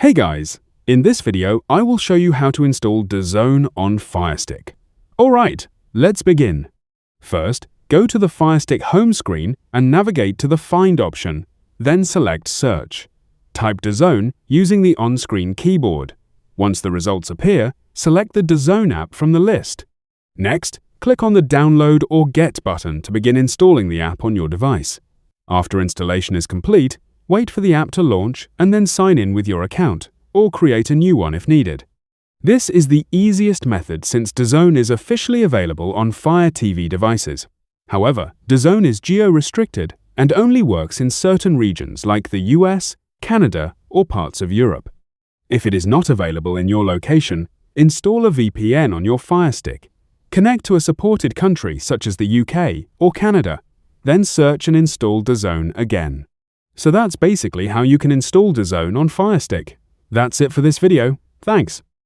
Hey guys, in this video I will show you how to install DAZN on FireStick. Alright, let's begin. First, go to the FireStick home screen and navigate to the Find option, then select Search. Type DAZN using the on-screen keyboard. Once the results appear, select the DAZN app from the list. Next, click on the Download or Get button to begin installing the app on your device. After installation is complete, wait for the app to launch and then sign in with your account, or create a new one if needed. This is the easiest method since DAZN is officially available on Fire TV devices. However, DAZN is geo-restricted and only works in certain regions like the US, Canada, or parts of Europe. If it is not available in your location, install a VPN on your FireStick. Connect to a supported country such as the UK or Canada, then search and install DAZN again. So that's basically how you can install DAZN on FireStick. That's it for this video. Thanks.